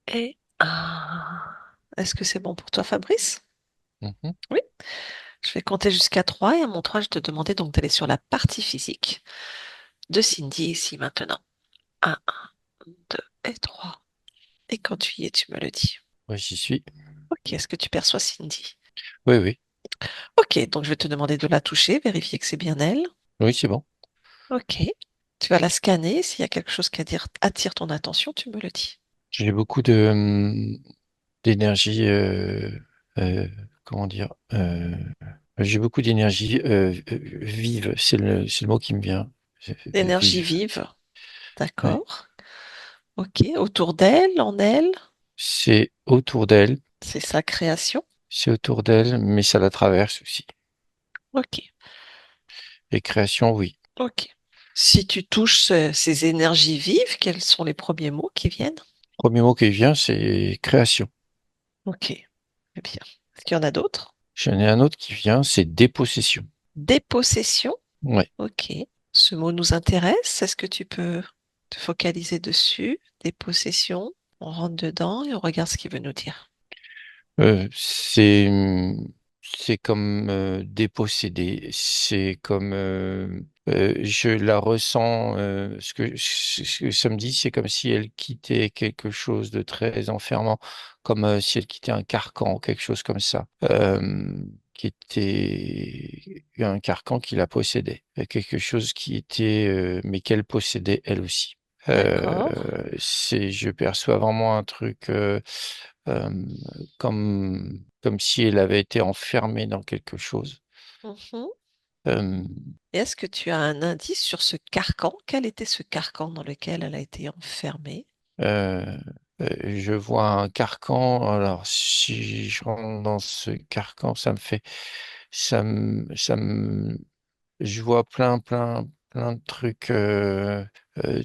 Et est-ce que c'est bon pour toi, Fabrice? Mhm. Oui. Je vais compter jusqu'à 3 et à mon 3, je te demandais donc d'aller sur la partie physique de Cindy ici maintenant. Un, 2 et 3. Et quand tu y es, tu me le dis. Ouais, j'y suis. Ok, est-ce que tu perçois Cindy? Oui, oui. Ok, donc je vais te demander de la toucher, vérifier que c'est bien elle. Oui, c'est bon. Ok. Tu vas la scanner. S'il y a quelque chose qui attire ton attention, tu me le dis. J'ai beaucoup de d'énergie. Euh, comment dire j'ai beaucoup d'énergie vive. C'est le mot qui me vient. Énergie Vive. vive. Ouais. D'accord. Ok. Autour d'elle, en elle, C'est autour d'elle. c'est sa création. C'est autour d'elle, mais ça la traverse aussi. Ok. Et création, oui. Ok. Si tu touches ces énergies vives, quels sont les premiers mots qui viennent? Premier mot qui vient, c'est création. Ok. Eh bien. Est-ce qu'il y en a d'autres? J'en ai un autre qui vient, c'est dépossession. Dépossession. Ouais. Ok. Ce mot nous intéresse. Est-ce que tu peux te focaliser dessus? Dépossession. On rentre dedans et on regarde ce qu'il veut nous dire. C'est comme dépossédé. C'est comme je la ressens. Ce que ça me dit, c'est comme si elle quittait quelque chose de très enfermant, comme si elle quittait un carcan, quelque chose comme ça, qui était un carcan qui la possédait, quelque chose qui était, mais qu'elle possédait elle aussi. D'accord. Je perçois vraiment un truc euh, comme si elle avait été enfermée dans quelque chose. Mhm. Euh, Et est-ce que tu as un indice sur ce carcan? Quel était ce carcan dans lequel elle a été enfermée? euh, je vois un carcan. Alors, si je rentre dans ce carcan, je vois plein de trucs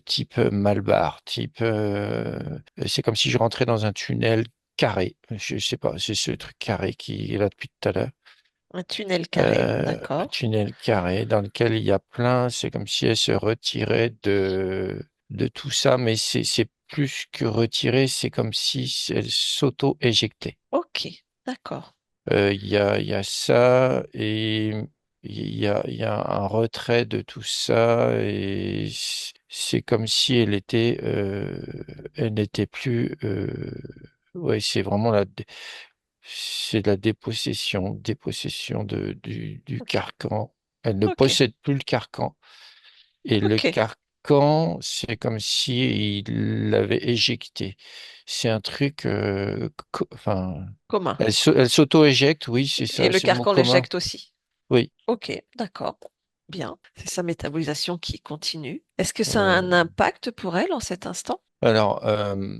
type Malbar, c'est comme si je rentrais dans un tunnel carré. Je sais pas, c'est ce truc carré qui est là depuis tout à l'heure. Un tunnel carré. Un D'accord. tunnel carré dans lequel il y a plein, c'est comme si elle se retirait de tout ça, mais c'est plus que retirer, c'est comme si elle s'auto-éjectait. Ok. D'accord. Il y a ça et il y a un retrait de tout ça et c'est comme si elle n'était plus, ouais, c'est de la dépossession du Ok. carcan. Elle ne Ok. possède plus le carcan. Et le Ok. carcan, c'est comme si il l'avait éjecté. C'est un truc, enfin, Commun. elle s'auto-éjecte, oui, c'est Et ça, le c'est le mot carcan commun. l'éjecte aussi. Oui. Ok. D'accord. Bien. C'est sa métabolisation qui continue. Est-ce que ça a Euh, un impact pour elle en cet instant? alors,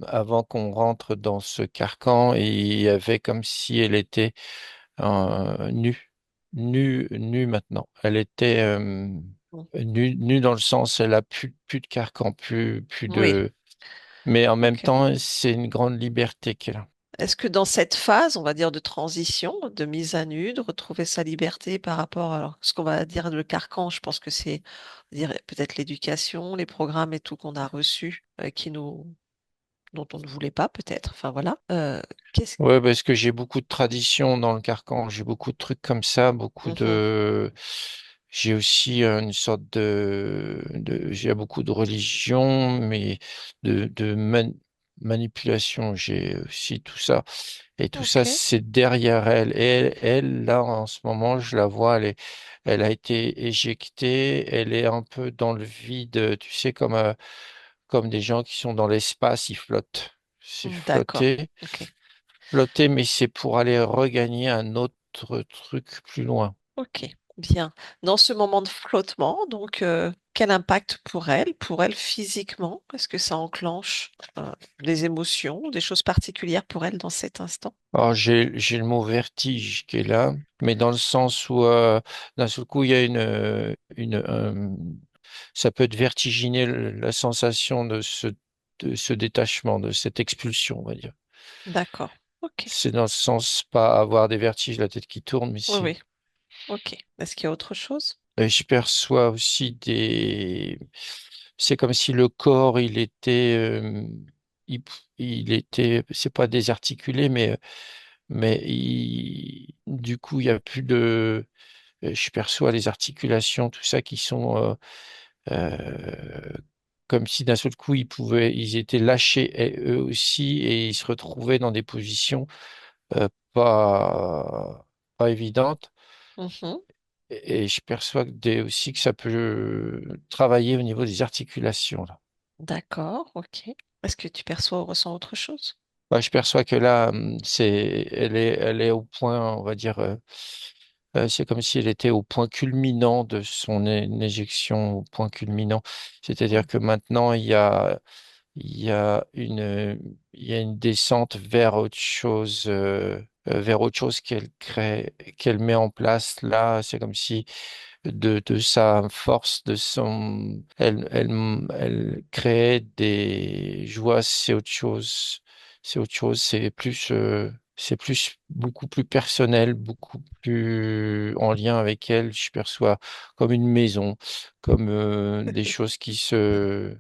avant qu'on rentre dans ce carcan, il y avait comme si elle était nue, nue maintenant. Elle était Mm. nue dans le sens, elle a plus de carcan, plus Oui. de. Mais en même Ok. temps, c'est une grande liberté qu'elle a. Est-ce que dans cette phase, on va dire de transition, de mise à nu, de retrouver sa liberté par rapport à ce qu'on va dire le carcan, je pense que c'est on va dire, peut-être l'éducation, les programmes et tout qu'on a reçus, dont on ne voulait pas peut-être. Enfin voilà. Qu'est-ce Ouais, parce que j'ai beaucoup de traditions dans le carcan, j'ai beaucoup de trucs comme ça, Mhm. j'ai aussi une sorte j'ai beaucoup de religion, mais manipulation, j'ai aussi tout ça. Et tout ça, Ok. c'est derrière elle. Et elle, là, en ce moment, je la vois, elle a été éjectée, elle est un peu dans le vide, tu sais, comme des gens qui sont dans l'espace, ils flottent. C'est D'accord. flotter. Ok. Flotter, mais c'est pour aller regagner un autre truc plus loin. Ok. Bien. Dans ce moment de flottement, donc, quel impact pour elle physiquement? Est-ce que ça enclenche des émotions, des choses particulières pour elle dans cet instant? Alors, j'ai le mot vertige qui est là, mais dans le sens où, d'un seul coup, il y a ça peut être vertigineux, la sensation de ce détachement, de cette expulsion, on va dire. D'accord. Ok. C'est dans le sens, pas avoir des vertiges, la tête qui tourne, mais Oui, c'est. oui. Ok. Est-ce qu'il y a autre chose? Et je perçois aussi c'est comme si le corps, il était, c'est pas désarticulé, mais du coup, il y a plus de, je perçois les articulations, tout ça qui sont comme si d'un seul coup ils étaient lâchés eux aussi et ils se retrouvaient dans des positions pas évidentes. Mhm. Et je perçois aussi que ça peut travailler au niveau des articulations, là. D'accord, ok. Est-ce que tu perçois ou ressens autre chose? Bah, je perçois que là, elle est au point, on va dire, c'est comme si elle était au point culminant de son éjection, au point culminant. C'est-à-dire Mm. que maintenant, il y a il y a une descente vers autre chose qu'elle crée, qu'elle met en place. Là, c'est comme si de sa force, elle créait des joies, c'est autre chose. C'est autre chose, c'est plus, beaucoup plus personnel, beaucoup plus en lien avec elle. Je perçois comme une maison, comme qui se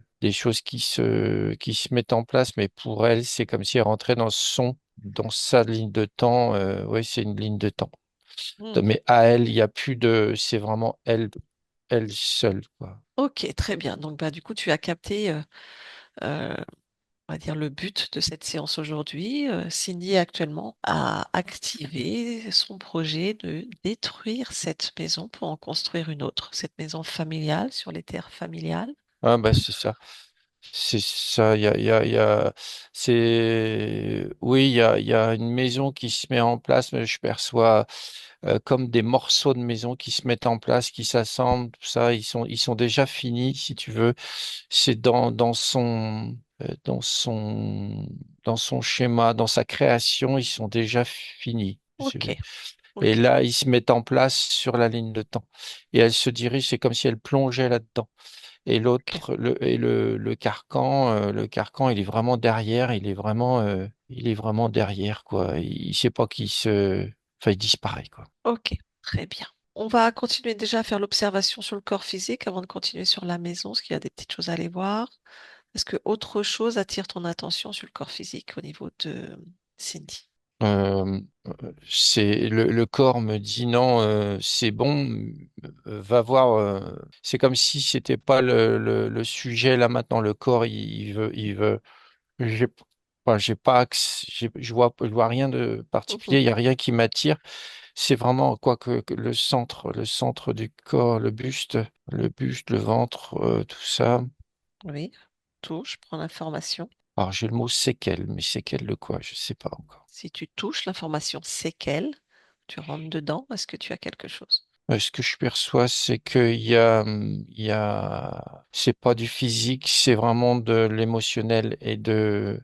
mettent en place, mais pour elle, c'est comme si elle rentrait dans sa ligne de temps. Oui, c'est une ligne de temps. Mm. Mais à elle, il y a plus de, c'est vraiment elle, elle seule, quoi. Ok, très bien. Donc, bah, du coup, tu as capté, euh, on va dire, le but de cette séance aujourd'hui. Cindy, actuellement, a activé son projet de détruire cette maison pour en construire une autre, cette maison familiale sur les terres familiales. Ah, bah, c'est ça. C'est ça, oui, il y a une maison qui se met en place, mais je perçois comme des morceaux de maison qui se mettent en place, qui s'assemblent, tout ça, ils sont déjà finis, si tu veux. C'est dans son schéma, dans sa création, ils sont déjà finis. Ok, Et ok, là, ils se mettent en place sur la ligne de temps. Et elle se dirige, c'est comme si elle plongeait là-dedans. Et ok, le carcan, il est vraiment derrière, il est vraiment derrière, quoi. Il sait pas enfin, il disparaît, quoi. ok, très bien. On va continuer déjà à faire l'observation sur le corps physique avant de continuer sur la maison, parce qu'il y a des petites choses à aller voir. Est-ce que autre chose attire ton attention sur le corps physique au niveau de Cindy? Le corps me dit non, c'est bon, va voir. C'est comme si c'était pas le sujet là maintenant. Le corps, il veut. J'ai, enfin, j'ai pas, je vois rien de Mhm. particulier. Il y a rien qui m'attire. C'est vraiment quoi que le centre du corps, le ventre, tout ça. Oui, touche, je prends l'information. Alors j'ai le mot séquelles, mais séquelles de quoi? Je sais pas encore. Si tu touches l'information séquelle, tu rentres dedans, est-ce que tu as quelque chose? Ce que je perçois, c'est il y a, c'est pas du physique, c'est vraiment de l'émotionnel de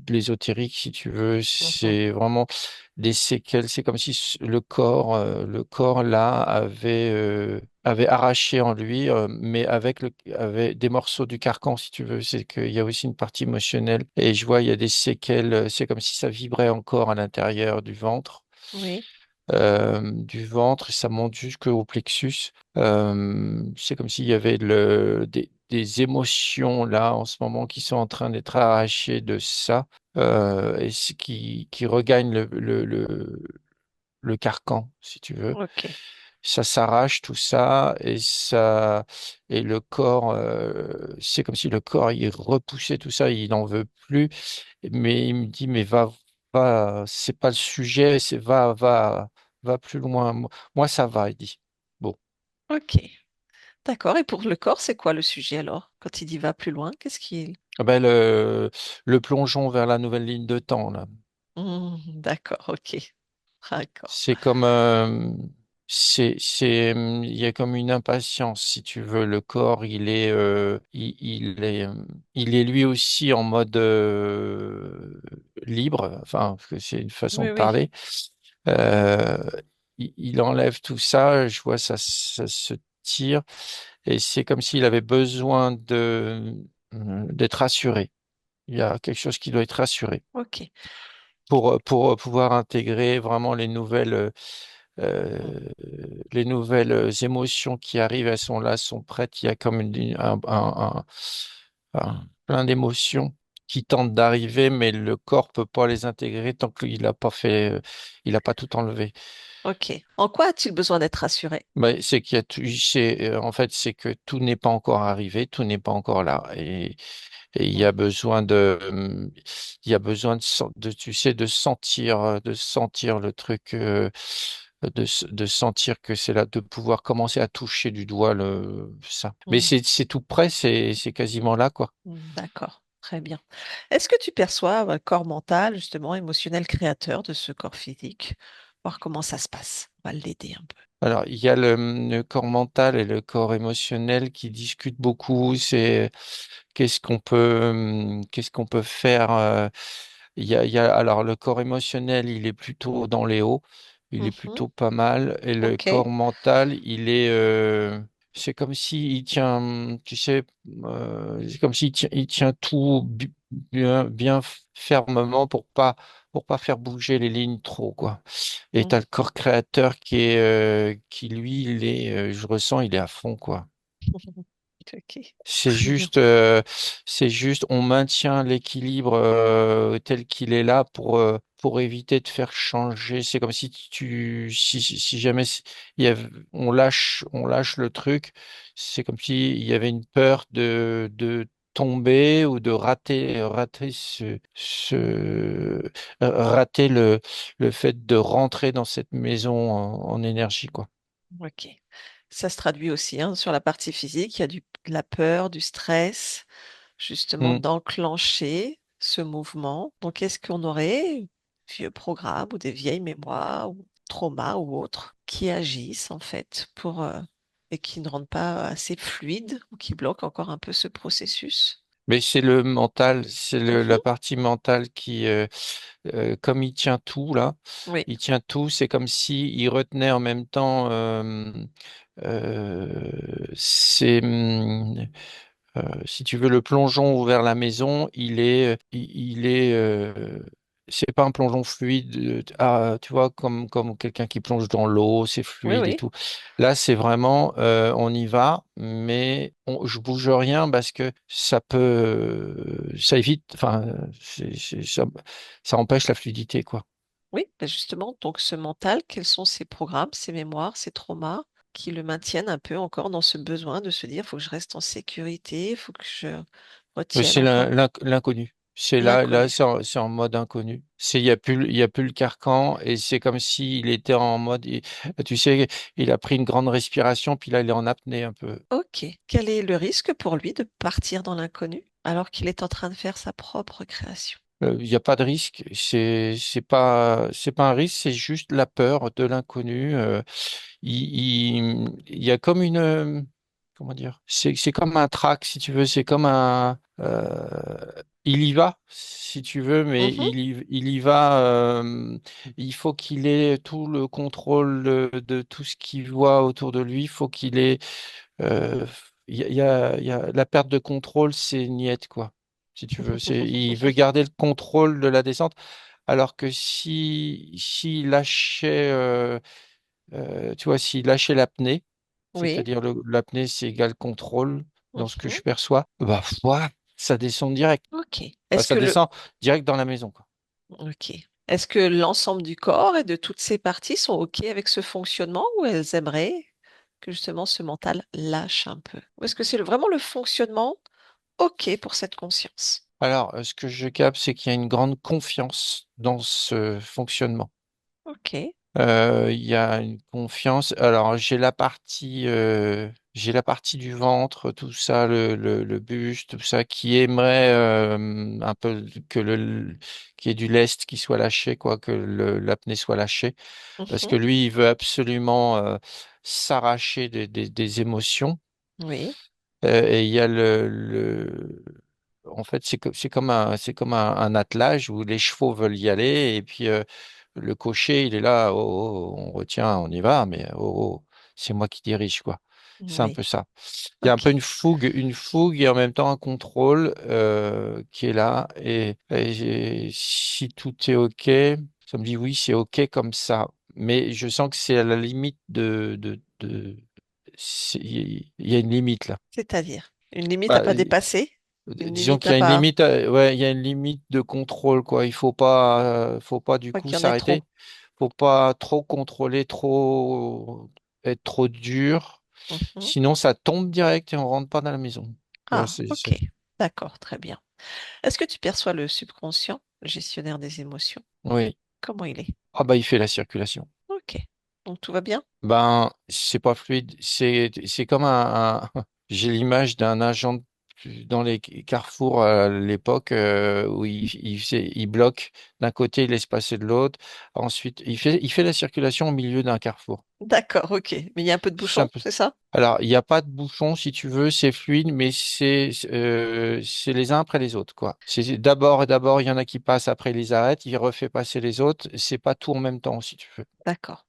l'ésotérique, si tu veux. Mhm. C'est vraiment des séquelles. C'est comme si le corps là avait arraché en lui, mais avec des morceaux du carcan, si tu veux. C'est qu'il y a aussi une partie émotionnelle. Et je vois, il y a des séquelles. C'est comme si ça vibrait encore à l'intérieur du ventre Oui, du ventre, et ça monte jusqu'au plexus. C'est comme s'il y avait des émotions là en ce moment qui sont en train d'être arrachées de ça qui regagnent le carcan, si tu veux. ok, Ça s'arrache tout ça et le corps, c'est comme si le corps il repoussait tout ça, il n'en veut plus. Mais il me dit, mais c'est pas le sujet, va plus loin. Moi, ça va, il dit. Bon, ok. D'accord. Et pour le corps, c'est quoi le sujet alors? Quand il dit va plus loin, qu'est-ce qui est... ah ben, le plongeon vers la nouvelle ligne de temps, là. D'accord, ok. D'accord. C'est comme, il y a comme une impatience, si tu veux. Le corps, il est lui aussi en mode libre, enfin, parce que c'est une façon Oui, de oui. parler. Euh, il enlève tout ça, je vois ça se tire, et c'est comme s'il avait besoin d'être rassuré. Il y a quelque chose qui doit être rassuré Ok. pour pouvoir intégrer vraiment Mm. euh, les nouvelles émotions qui arrivent. Elles sont là, sont prêtes. Il y a comme Enfin, plein d'émotions qui tentent d'arriver, mais le corps peut pas les intégrer tant qu'il n'a pas fait, il a pas tout enlevé. Ok. En quoi a-t-il besoin d'être rassuré? Mais c'est qu'il y a tout, en fait, c'est que tout n'est pas encore arrivé, tout n'est pas encore là, et il y a Mhm. besoin de, il y a besoin tu sais, de sentir le truc, de sentir que c'est là, de pouvoir commencer à toucher du doigt ça. Mais Mhm. c'est tout près, c'est quasiment là, quoi. D'accord. Très bien. Est-ce que tu perçois un corps mental, justement, émotionnel créateur de ce corps physique? Voir comment ça se passe. On va l'aider un peu. Alors, il y a le corps mental et le corps émotionnel qui discutent beaucoup. C'est qu'est-ce qu'on peut faire. Alors le corps émotionnel, il est plutôt dans les hauts, il est Mhm. plutôt pas mal, et le Ok. corps mental, c'est comme s'il tient, tu sais, c'est comme il tient tout bien fermement pour pas faire bouger les lignes trop, quoi. Et t'as le Mhm. corps créateur qui lui, je ressens, il est à fond, quoi. Ok. C'est Très bien. juste, on maintient l'équilibre tel qu'il est là pour éviter de faire changer. C'est comme si jamais on lâche le truc, c'est comme s'il y avait une peur de tomber ou de rater le fait de rentrer dans cette maison en énergie, quoi. Ok. Ça se traduit aussi hein, sur la partie physique. Il y a de la peur, du stress, justement Hmm. d'enclencher ce mouvement. Donc, est-ce qu'on aurait vieux programmes ou des vieilles mémoires ou traumas ou autres qui agissent en fait et qui ne rendent pas assez fluide ou qui bloquent encore un peu ce processus? Mais c'est le mental, Mhm. la partie mentale comme il tient tout là, Oui, il tient tout. C'est comme si il retenait en même temps. Euh, c'est, Si tu veux, le plongeon vers la maison, c'est pas un plongeon fluide. Tu vois, comme quelqu'un qui plonge dans l'eau, c'est oui, fluide et oui, tout. Là, c'est vraiment, on y va, mais je bouge rien parce que ça évite, enfin, ça empêche la fluidité, quoi. oui. Ben justement, donc ce mental, quels sont ces programmes, ces mémoires, ces traumas qui le maintiennent un peu encore dans ce besoin de se dire, faut que je reste en sécurité, faut que je retienne C'est encore l'inconnu. C'est là, l'inconnu. c'est en mode inconnu. Il y a plus le carcan et c'est comme s'il était en mode, tu sais, il a pris une grande respiration puis là, il est en apnée un peu. Ok. Quel est le risque pour lui de partir dans l'inconnu alors qu'il est en train de faire sa propre création? Il n'y a pas de risque. C'est pas un risque, c'est juste la peur de l'inconnu. Il y a comme comment dire, c'est comme un trac, si tu veux, c'est comme il y va, si tu veux, mais Mhm. il y va, il faut qu'il ait tout le contrôle de tout ce qu'il voit autour de lui, il faut qu'il ait, euh, il y a la perte de contrôle, c'est niette, quoi. Si tu veux, il veut garder le contrôle de la descente, alors que s'il lâchait, tu vois, s'il lâchait l'apnée, Oui. c'est-à-dire l'apnée, c'est égal contrôle dans ce que Mhm. je perçois, bah, voilà, ça descend direct. Ok. Enfin, Est-ce ça que le descend direct dans la maison, quoi. Ok. Est-ce que l'ensemble du corps et de toutes ces parties sont OK avec ce fonctionnement ou elles aimeraient que justement ce mental lâche un peu? Ou est-ce que c'est vraiment le fonctionnement OK pour cette conscience? Alors, ce que je capte, c'est qu'il y a une grande confiance dans ce fonctionnement. OK. Il y a une confiance. Alors, j'ai la partie du ventre, tout ça, le buste, tout ça, qui aimerait un peu qu'il y ait du lest qui soit lâché, quoi, que l'apnée soit lâchée, parce que Mhm. lui, il veut absolument s'arracher des émotions. Oui. Et il y a en fait, c'est comme un attelage où les chevaux veulent y aller et puis le cocher, il est là, on retient, on y va, mais c'est moi qui dirige, quoi. C'est un Oui. peu ça. Il y a un peu OK. une fougue et en même temps un contrôle qui est là. Si tout est OK, ça me dit oui, c'est OK comme ça. Mais je sens que c'est à la limite il y a une limite là. C'est-à-dire une limite à Bah, pas dépasser? Une Disons limite qu'il à y a une pas, limite, ouais, il y a une limite de contrôle, quoi. Faut pas du pas coup qu'il y en ait trop. s'arrêter. Faut pas trop contrôler, trop être trop dur. Mhm. Sinon, ça tombe direct et on rentre pas dans la maison. Tu vois, Ah, ok. D'accord, très bien. Est-ce que tu perçois le subconscient, le gestionnaire des émotions? oui. Comment il est? Ah bah, il fait la circulation. Ok. Donc tout va bien? Ben, c'est pas fluide. C'est comme j'ai l'image d'un agent dans les carrefours à l'époque où il bloque d'un côté, il laisse passer de l'autre. Ensuite, il fait la circulation au milieu d'un carrefour. D'accord, ok. Mais il y a un peu de bouchon, Simple. c'est ça? Alors, il n'y a pas de bouchon si tu veux, c'est fluide, mais c'est les uns après les autres, quoi. C'est d'abord, il y en a qui passent, après ils les arrêtent, il refait passer les autres. C'est pas tout en même temps, si tu veux. D'accord.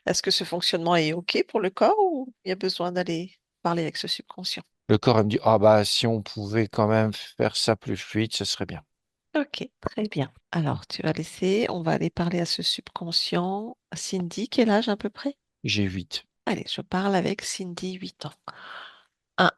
Est-ce que ce fonctionnement est ok pour le corps ou il y a besoin d'aller parler avec ce subconscient? Le corps elle me dit, ah bah si on pouvait quand même faire ça plus fluide, ce serait bien. Ok, très bien. Alors, tu vas laisser, on va aller parler à ce subconscient. Cindy, quel âge à peu près? J'ai 8. Allez, je parle avec Cindy, 8 ans. Un,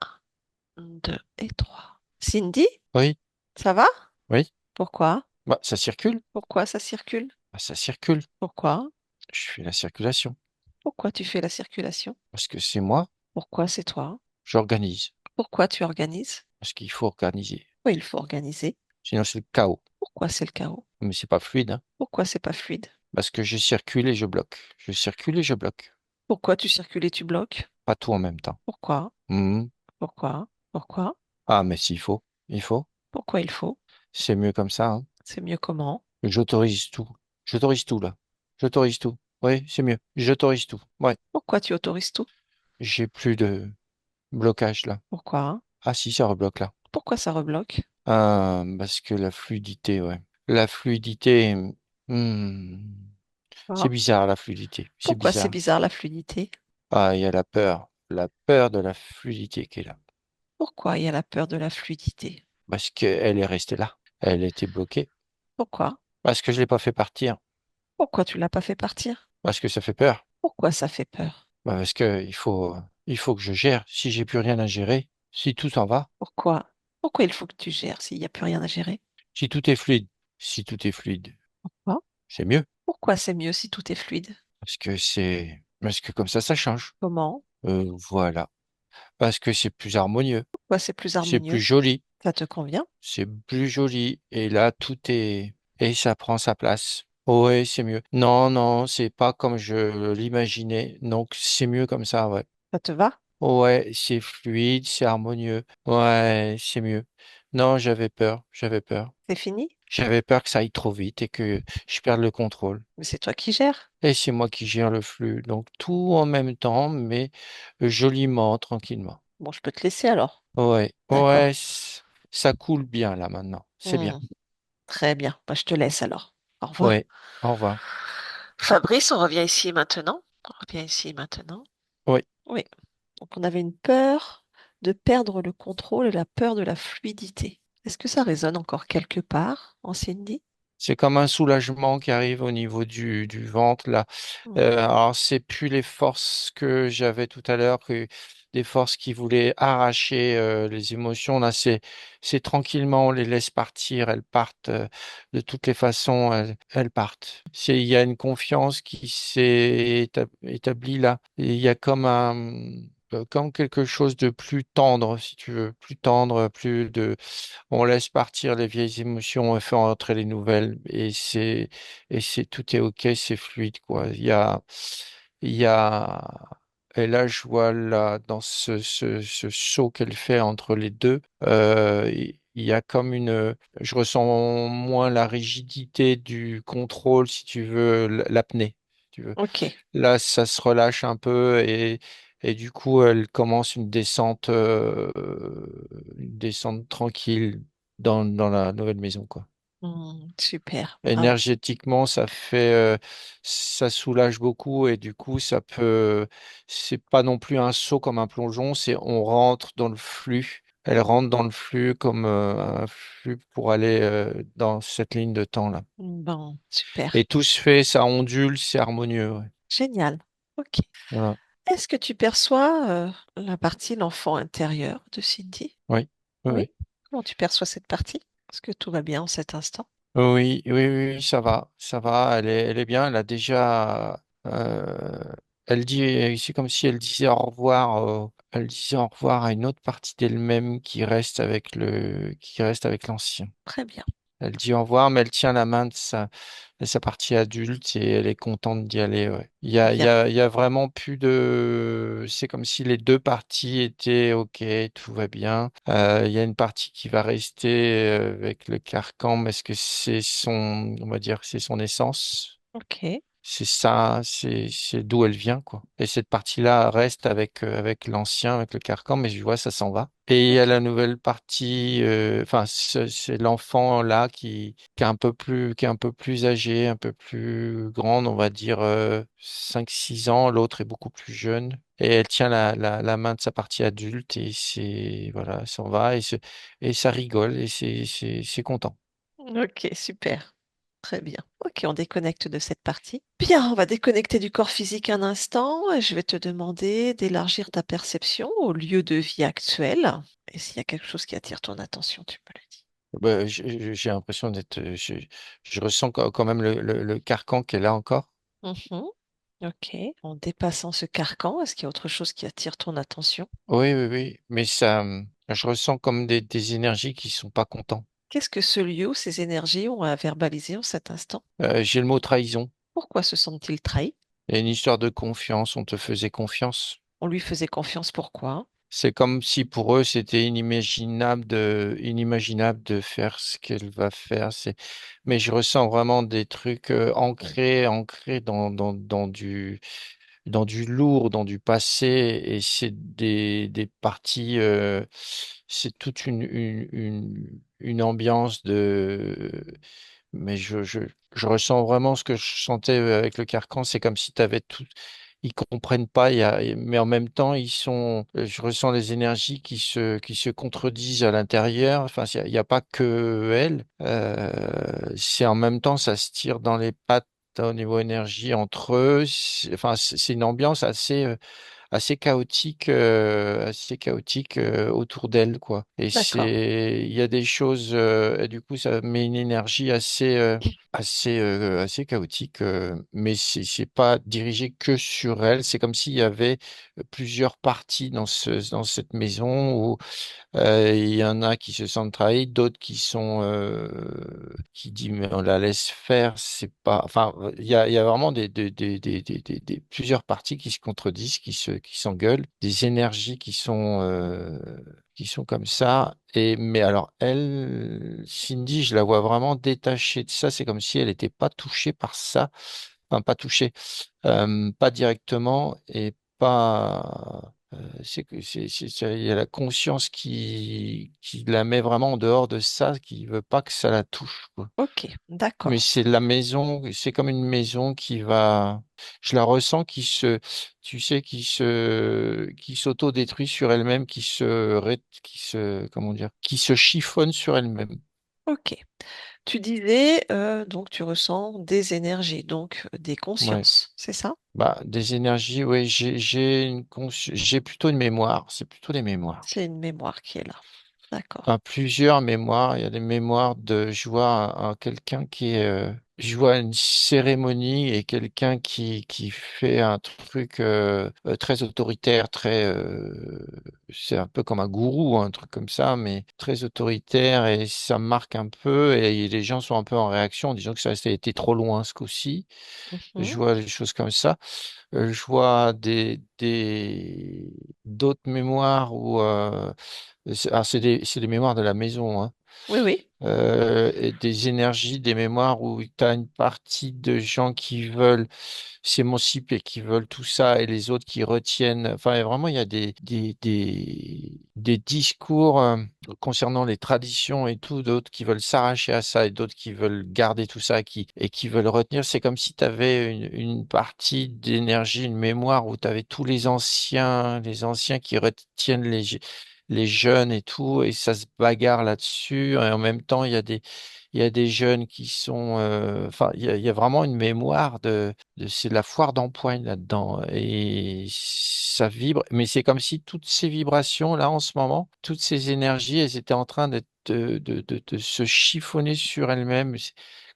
2 et 3. Cindy, Oui, ça va? oui. Pourquoi? Bah ça circule. Pourquoi ça circule? Bah, ça circule. Pourquoi? Je fais la circulation. Pourquoi tu fais la circulation? Parce que c'est moi, Pourquoi c'est toi? j'organise. Pourquoi tu organises? Parce qu'il faut organiser. Oui, il faut organiser. Sinon c'est le chaos. Pourquoi c'est le chaos? Mais c'est pas fluide, hein. Pourquoi c'est pas fluide? Parce que je circule et je bloque. Je circule et je bloque. Pourquoi tu circules et tu bloques? Pas tout en même temps. Pourquoi? Mhm. Pourquoi? Pourquoi? Ah mais s'il faut, il faut. Pourquoi il faut? C'est mieux comme ça, hein. C'est mieux comment? J'autorise tout. J'autorise tout là. J'autorise tout. Oui, c'est mieux. J'autorise tout. Ouais. Pourquoi tu autorises tout? J'ai plus de blocage là. Pourquoi? Ah si, ça rebloque là. Pourquoi ça rebloque? Parce que la fluidité, ouais. La fluidité, hmm, c'est Ah. bizarre la fluidité. C'est Pourquoi c'est bizarre. bizarre la fluidité? Ah, il y a la peur. La peur de la fluidité qui est là. Pourquoi il y a la peur de la fluidité? Parce qu'elle est restée là. Elle était bloquée. Pourquoi? Parce que je l'ai pas fait partir. Pourquoi tu l'as pas fait partir? Parce que ça fait peur. Pourquoi ça fait peur? Bah, parce que il faut que je gère. Si j'ai plus rien à gérer, si tout en va, Pourquoi? Pourquoi il faut que tu gères s'il n'y a plus rien à gérer? si tout est fluide, si tout est fluide, Pourquoi? c'est mieux. Pourquoi c'est mieux si tout est fluide? Parce que comme ça change. Comment? Voilà. Parce que c'est plus harmonieux. Pourquoi c'est plus C'est plus harmonieux? joli. Ça te convient? C'est plus joli. Et là, tout est, et ça prend sa place. Ouais, c'est mieux. Non, non, c'est pas comme je l'imaginais. Donc, c'est mieux comme ça, ouais. Ça te va? Ouais, c'est fluide, c'est harmonieux. Ouais, c'est mieux. Non, j'avais peur. C'est fini? J'avais peur que ça aille trop vite et que je perde le contrôle. Mais c'est toi qui gères. Et c'est moi qui gère le flux. Donc, tout en même temps, mais joliment, tranquillement. Bon, je peux te laisser alors. Ouais, D'accord. ça coule bien là maintenant. C'est bien. Hmm, très bien. Bah, je te laisse alors. Au revoir. Ouais, au revoir. Fabrice, on revient ici maintenant. On revient ici maintenant. Oui. Oui. Donc, on avait une peur de perdre le contrôle et la peur de la fluidité. Est-ce que ça résonne encore quelque part en Cindy? C'est comme un soulagement qui arrive au niveau du ventre là. Hmm. Alors c'est plus les forces que j'avais tout à l'heure, que des forces qui voulaient arracher les émotions. Là, c'est tranquillement, on les laisse partir, elles partent de toutes les façons, elles partent. Il y a une confiance qui s'est établie là. Et il y a comme comme quelque chose de plus tendre, si tu veux, plus tendre, plus de on laisse partir les vieilles émotions et fait entrer les nouvelles et c'est tout est ok, c'est fluide quoi. Il y a et là je vois là dans ce saut qu'elle fait entre les deux, il y a comme une je ressens moins la rigidité du contrôle si tu veux l'apnée. Si tu veux. Ok. Là ça se relâche un peu et du coup, elle commence une descente tranquille dans la nouvelle maison, quoi. Hmm, super. Bravo. Énergétiquement, ça soulage beaucoup et du coup, c'est pas non plus un saut comme un plongeon, c'est on rentre dans le flux. Elle rentre dans le flux comme un flux pour aller dans cette ligne de temps là. Bon, super. Et tout se fait, ça ondule, c'est harmonieux. Ouais. Génial. Ok. Voilà. Est-ce que tu perçois la partie l'enfant intérieur de Cindy? Oui, oui, Oui. oui. Comment tu perçois cette partie? Est-ce que tout va bien en cet instant? Oui, oui, oui, oui, ça va, elle est bien, elle a déjà, elle dit, c'est comme si elle disait au revoir, elle disait au revoir à une autre partie d'elle-même qui reste avec l'ancien. Très bien. Elle dit au revoir, mais elle tient la main de sa partie adulte et elle est contente d'y aller, ouais. Bien. Il y a vraiment plus de, c'est comme si les deux parties étaient OK, tout va bien. Il y a une partie qui va rester avec le carcan, mais est-ce que c'est son, on va dire, c'est son essence? Ok. C'est ça, c'est d'où elle vient, quoi. Et cette partie-là reste avec l'ancien, avec le carcan, mais je vois, ça s'en va. Et il y a Ok. la nouvelle partie, enfin, c'est l'enfant là qui est un peu qui est un peu plus âgé, un peu plus grande, on va dire 5-6 ans. L'autre est beaucoup plus jeune. Et elle tient la main de sa partie adulte et c'est, voilà, elle s'en va et ça rigole et c'est content. Ok, super. Très bien. Ok, on déconnecte de cette partie. Bien, on va déconnecter du corps physique un instant. Et je vais te demander d'élargir ta perception au lieu de vie actuel. Et s'il y a quelque chose qui attire ton attention, tu me le dis. Bah, j'ai l'impression je ressens quand même le carcan qu'elle a encore. Mhm. Ok. En dépassant ce carcan, est-ce qu'il y a autre chose qui attire ton attention? Oui, oui, oui, mais ça, je ressens comme des énergies qui sont pas contents. Qu'est-ce que ce lieu ou ces énergies ont à verbaliser en cet instant? J'ai le mot trahison. Pourquoi se sentent-ils trahis? Il y a une histoire de confiance, on te faisait confiance. On lui faisait confiance, pourquoi? C'est comme si pour eux c'était inimaginable de faire ce qu'elle va faire. Mais je ressens vraiment des trucs ancrés dans du lourd, dans du passé, et c'est des parties, c'est toute une ambiance mais je ressens vraiment ce que je sentais avec le carcan, c'est comme si tu avais tout, ils comprennent pas, mais en même temps, je ressens les énergies qui se contredisent à l'intérieur, enfin, il y a pas que elle, c'est en même temps, ça se tire dans les pattes au niveau énergie entre eux. Enfin, c'est une ambiance assez chaotique autour d'elle, quoi. Et D'accord. il y a des choses, et du coup, ça met une énergie assez chaotique, mais c'est pas dirigé que sur elle. C'est comme s'il y avait plusieurs parties dans cette maison il y en a qui se sentent trahis, d'autres qui disent mais on la laisse faire, c'est pas. Enfin, il y a vraiment plusieurs parties qui se contredisent, qui s'engueulent, des énergies qui sont comme ça. Mais alors elle, Cindy, je la vois vraiment détachée de ça. C'est comme si elle n'était pas touchée par ça, enfin pas touchée, pas directement et pas. C'est que il y a la conscience qui la met vraiment en dehors de ça, qui veut pas que ça la touche, quoi. Ok, Mais d'accord. c'est la maison, c'est comme une maison qui va, je la ressens tu sais, qui s'auto-détruit sur elle-même, comment dire, qui se chiffonne sur elle-même. Ok. Tu disais, donc tu ressens des énergies, donc des Ouais. consciences, c'est ça? Bah, des énergies, oui, j'ai plutôt une mémoire, c'est plutôt des mémoires. C'est une mémoire qui est là. D'accord. Enfin, plusieurs mémoires. Il y a des mémoires je vois quelqu'un je vois une cérémonie et quelqu'un qui fait un truc très autoritaire, c'est un peu comme un gourou, un truc comme ça, mais très autoritaire et ça marque un peu et les gens sont un peu en réaction en disant que ça a été trop loin ce coup-ci. Je Mhm. vois des choses comme ça. Je vois d'autres mémoires où c'est des mémoires de la maison, hein. Oui, oui. Et des énergies, des mémoires où tu as une partie de gens qui veulent s'émanciper, qui veulent tout ça, et les autres qui retiennent. Enfin, vraiment, il y a des discours concernant les traditions et tout, d'autres qui veulent s'arracher à ça, et d'autres qui veulent garder tout ça, et qui veulent retenir. C'est comme si tu avais une partie d'énergie, une mémoire où tu avais tous les anciens qui retiennent les jeunes et tout, et ça se bagarre là-dessus. Et en même temps, il y a des jeunes qui sont, enfin, il y a vraiment une mémoire c'est de la foire d'empoigne là-dedans. Et ça vibre, mais c'est comme si toutes ces vibrations là en ce moment, toutes ces énergies, elles étaient en train de se chiffonner sur elles-mêmes.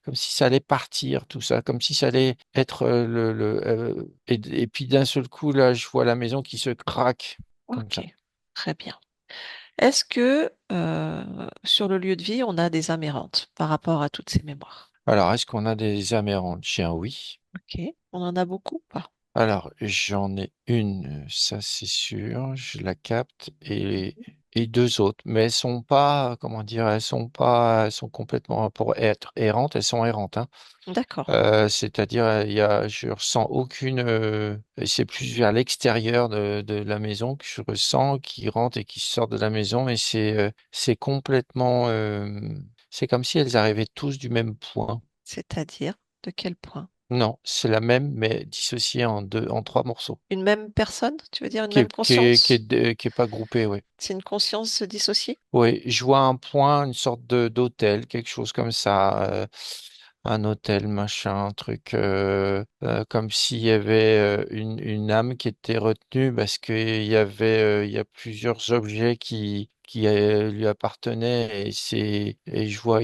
Comme si ça allait partir, tout ça, comme si ça allait être et puis d'un seul coup, là, je vois la maison qui se craque, comme Ok, ça. très bien. Est-ce que sur le lieu de vie, on a des âmes errantes par rapport à toutes ces mémoires? Alors, est-ce qu'on a des amérantes chez un oui? Ok, on en a beaucoup ou pas? Alors, j'en ai une, ça c'est sûr, je la capte, et deux autres, mais elles sont pas, comment dire, elles sont complètement pour être errantes, elles sont errantes, hein. D'accord, C'est-à-dire, je ressens aucune, et c'est plus vers l'extérieur de la maison que je ressens qui rentre et qui sort de la maison, et c'est complètement, c'est comme si elles arrivaient tous du même point. c'est-à-dire de quel point? Non, c'est la même, mais dissociée en deux, en trois morceaux, Une même personne, tu veux dire une même conscience? qui est pas groupée, oui. C'est une conscience dissociée? Oui, je vois un point, une sorte de d'hôtel, quelque chose comme ça, un hôtel, machin, un truc, comme s'il y avait une âme qui était retenue parce il y a plusieurs objets qui lui appartenaient, et je vois,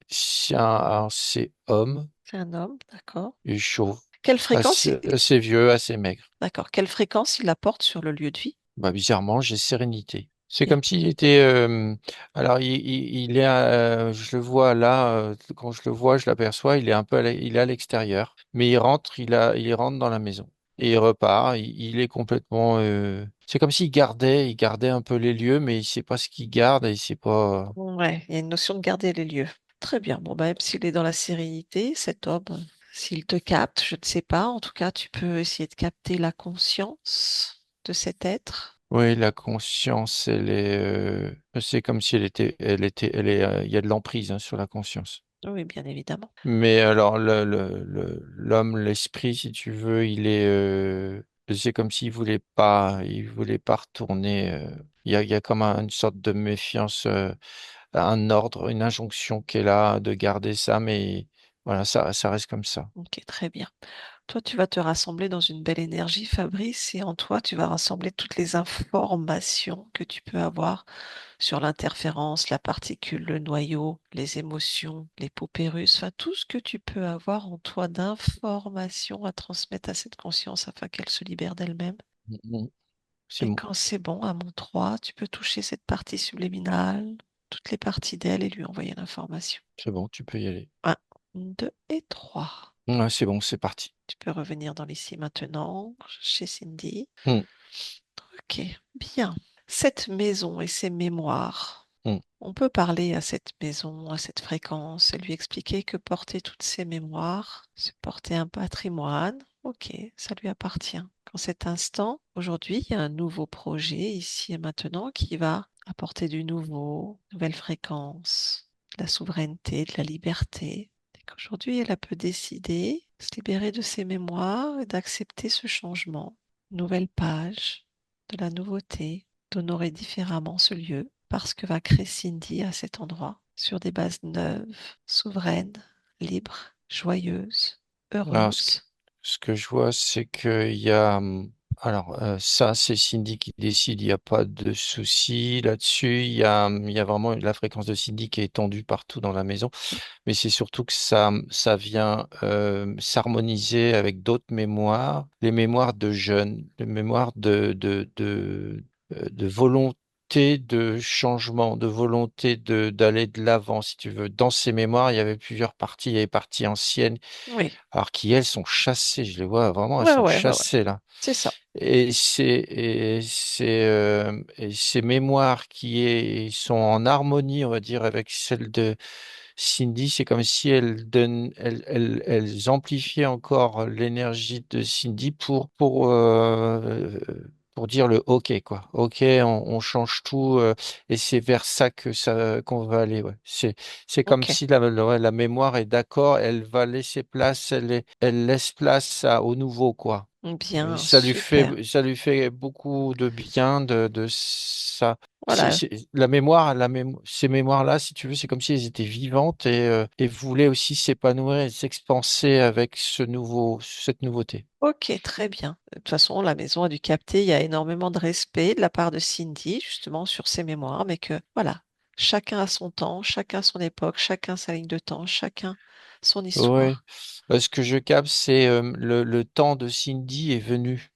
c'est homme, C'est un homme, d'accord. et chauve, Quelle fréquence, assez vieux, assez maigre. d'accord, quelle fréquence il apporte sur le lieu de vie? Bah, bizarrement, j'ai sérénité. C'est Et comme s'il était. Alors, il est. Je le vois là. Quand je le vois, je l'aperçois. Il est un peu. Il est à l'extérieur, mais il rentre dans la maison et il repart. Il est complètement. C'est comme il gardait un peu les lieux, mais il sait pas ce qu'il garde et il sait pas. ouais, il y a une notion de garder les lieux. Très bien. Bon, bah, même s'il est dans la sérénité, cet homme, s'il te capte, je ne sais pas. En tout cas, tu peux essayer de capter la conscience de cet être. Oui, la conscience, c'est comme si il y a de l'emprise, hein, sur la conscience. Oui, bien évidemment. Mais alors, l'homme, l'esprit, si tu veux, c'est comme il voulait pas retourner. Il y a comme une sorte de méfiance, un ordre, une injonction qui est là de garder ça, mais voilà, ça reste comme ça. Ok, très bien. Toi, tu vas te rassembler dans une belle énergie, Fabrice, et en toi, tu vas rassembler toutes les informations que tu peux avoir sur l'interférence, la particule, le noyau, les émotions, les poupées russes, enfin tout ce que tu peux avoir en toi d'informations à transmettre à cette conscience afin qu'elle se libère d'elle-même. Mhm. C'est Et bon, quand c'est bon, à mon 3, tu peux toucher cette partie subliminale, toutes les parties d'elle et lui envoyer l'information. c'est bon, tu peux y aller. 1, 2 et 3. Ouais, c'est bon, c'est parti. Tu peux revenir dans l'ici maintenant, chez Cindy. Mm, Ok, bien. Cette maison et ses mémoires. mm. On peut parler à cette maison, à cette fréquence, et lui expliquer que porter toutes ces mémoires, c'est porter un patrimoine. Ok, ça lui appartient. Qu'en cet instant, aujourd'hui, il y a un nouveau projet ici et maintenant qui va apporter du nouveau, nouvelle fréquence, de la souveraineté, de la liberté. Et qu'aujourd'hui, elle peut décider de se libérer de ses mémoires et d'accepter ce changement. Nouvelle page, de la nouveauté, d'honorer différemment ce lieu parce que va créer Cindy à cet endroit sur des bases neuves, souveraines, libres, joyeuses, Alors, heureuses. ce que je vois, c'est qu'il y a, alors, ça, c'est Cindy qui décide, il n'y a pas de souci là-dessus. Il y a vraiment la fréquence de Cindy qui est étendue partout dans la maison, mais c'est surtout que ça vient s'harmoniser avec d'autres mémoires, les mémoires de jeunes, les mémoires de volonté de changement, de volonté d'aller de l'avant, si tu veux. Dans ces mémoires, il y avait plusieurs parties, il y avait parties anciennes, Oui, alors qui, elles, sont chassées. Je les vois vraiment, elles ouais, sont ouais, ouais, ouais. chassées là. C'est ça. Et ces mémoires sont en harmonie, on va dire, avec celles de Cindy. C'est comme si elles amplifiaient encore l'énergie de Cindy pour dire le OK, quoi. OK, on change tout, et c'est vers ça qu'on va aller, ouais. C'est comme Ok. si la mémoire est d'accord, elle va laisser place, elle laisse place au nouveau, quoi. Bien, super. Ça lui fait beaucoup de bien de ça. Voilà. La mémoire, ces mémoires-là, si tu veux, c'est comme si elles étaient vivantes et voulaient aussi s'épanouir et s'expanser avec cette nouveauté. Ok, très bien. De toute façon, la maison a dû capter, il y a énormément de respect de la part de Cindy, justement, sur ses mémoires, mais que, voilà, chacun a son temps, chacun son époque, chacun sa ligne de temps, chacun son Ouais. histoire. Ce que je capte, c'est le temps de Cindy est venu.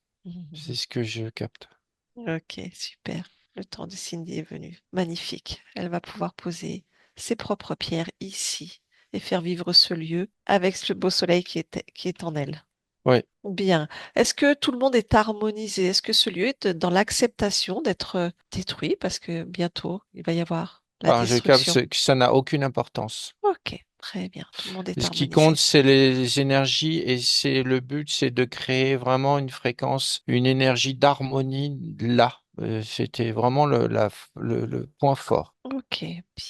C'est Mhm. ce que je capte. Ok, super. Le temps de Cindy est venu. Magnifique. Elle va pouvoir poser ses propres pierres ici et faire vivre ce lieu avec ce beau soleil qui est en elle. Ouais. Bien. Est-ce que tout le monde est harmonisé? Est-ce que ce lieu est dans l'acceptation d'être détruit? Parce que bientôt, il va y avoir la Enfin, je capte destruction. que ça n'a aucune importance. Ok, très bien. Tout le monde est Ce qui compte, harmonisé. c'est les énergies et c'est le but, c'est de créer vraiment une fréquence, une énergie d'harmonie là. C'était vraiment le point fort. Ok,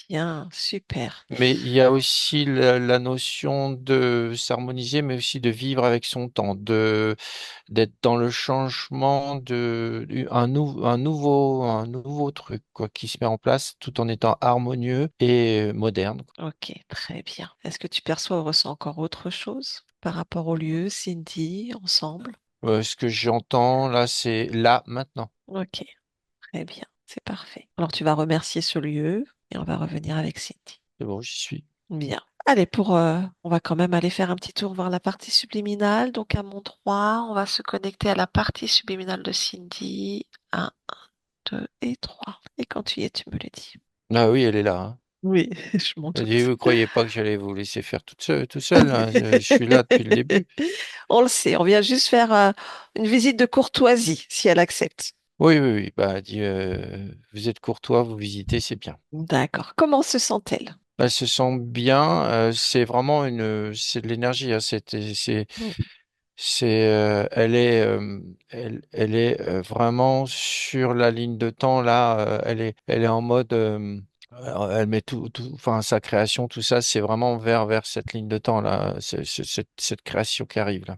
bien, super. Mais il y a aussi la notion de s'harmoniser, mais aussi de vivre avec son temps, d'être dans le changement un nouveau truc, quoi, qui se met en place tout en étant harmonieux et moderne. Ok, très bien. Est-ce que tu perçois ou ressens encore autre chose par rapport au lieu, Cindy, ensemble? Ce que j'entends là, c'est là, maintenant. Ok, très bien. C'est parfait. Alors tu vas remercier ce lieu et on va revenir avec Cindy. C'est bon, j'y suis. Bien. Allez, on va quand même aller faire un petit tour voir la partie subliminale. Donc, à mon 3, on va se connecter à la partie subliminale de Cindy. Un, 2 et 3. Et quand tu y es, tu me le dis. Ah oui, elle est là, hein. Oui, je m'en Elle dit, doute. vous croyez pas que j'allais vous laisser faire tout seul, hein. Je suis là depuis le début. On le sait, on vient juste faire une visite de courtoisie, si elle accepte. Oui, oui, oui. Bah, elle dit, vous êtes courtois, vous visitez, c'est bien. D'accord. Comment se sent-elle? Elle se sent bien. C'est vraiment c'est de l'énergie, hein. Mm. Elle est vraiment sur la ligne de temps là. Elle est en mode, alors, elle met enfin sa création, tout ça, c'est vraiment vers cette ligne de temps là, cette création qui arrive là.